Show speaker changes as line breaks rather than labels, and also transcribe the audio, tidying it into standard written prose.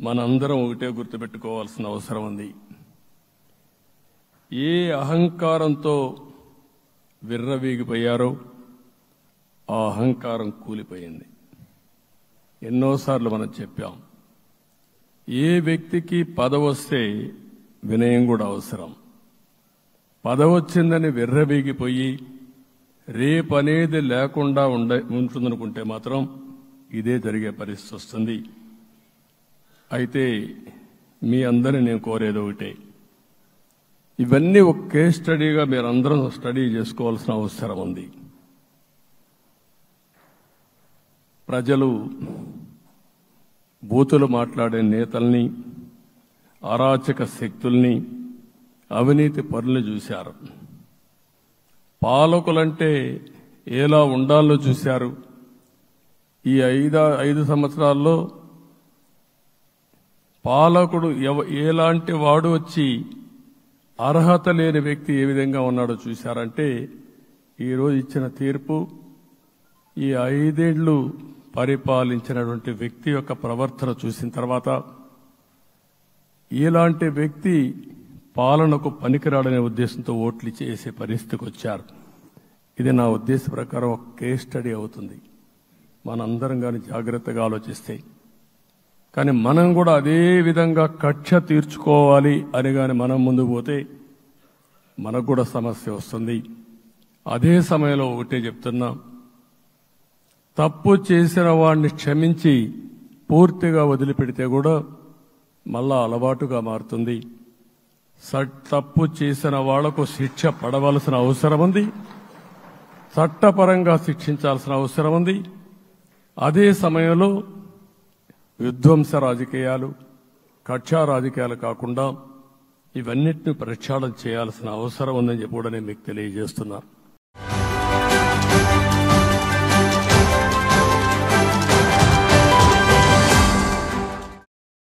మనందరం ఒకటే గుర్తుపెట్టుకోవాల్సిన అవసరం ఉంది. ఏ అహంకారంతో విర్రవీగిపోయారో ఆ అహంకారం కూలిపోయింది. ఎన్నోసార్లు మనం చెప్పాం, ఏ వ్యక్తికి పదవొస్తే వినయం కూడా అవసరం. పదవొచ్చిందని విర్రవీగిపోయి రేపనేది లేకుండా ఉంటుందనుకుంటే మాత్రం ఇదే జరిగే పరిస్థితి వస్తుంది. అయితే మీ అందరినీ నేను కోరేది ఒకటే, ఇవన్నీ ఒక కేస్ స్టడీగా మీరందరం స్టడీ చేసుకోవాల్సిన అవసరం ఉంది. ప్రజలు బూతులు మాట్లాడే నేతల్ని, అరాచక శక్తుల్ని, అవినీతి పరుల్ని చూశారు. పాలకులంటే ఎలా ఉండాలో చూశారు. ఈ 5 సంవత్సరాల్లో పాలకుడు ఎలాంటి వాడు వచ్చి అర్హత లేని వ్యక్తి ఏ విధంగా ఉన్నాడో చూశారంటే, ఈరోజు ఇచ్చిన తీర్పు ఈ 5 ఏళ్లు పరిపాలించినటువంటి వ్యక్తి యొక్క ప్రవర్తన చూసిన తర్వాత ఇలాంటి వ్యక్తి పాలనకు పనికిరాడనే ఉద్దేశంతో ఓట్లు చేసే పరిస్థితికి వచ్చారు. ఇది నా ఉద్దేశ ప్రకారం ఒక కేస్ స్టడీ అవుతుంది. మనందరం కానీ జాగ్రత్తగా ఆలోచిస్తే. కానీ మనం కూడా అదే విధంగా కక్ష తీర్చుకోవాలి అని కానీ మనం ముందుకు పోతే మనకు కూడా సమస్య వస్తుంది. అదే సమయంలో ఒకటే చెప్తున్నా, తప్పు చేసిన వాడిని క్షమించి పూర్తిగా వదిలిపెడితే కూడా మళ్ళా అలవాటుగా మారుతుంది. తప్పు చేసిన వాళ్లకు శిక్ష పడవలసిన అవసరం ఉంది, చట్టపరంగా శిక్షించాల్సిన అవసరం ఉంది. అదే సమయంలో విధ్వంస రాజకీయాలు, కక్షా రాజకీయాలు కాకుండా ఇవన్నిటిని ప్రక్షాళన చేయాల్సిన అవసరం ఉందని చెప్పి కూడా నేను మీకు తెలియజేస్తున్నా.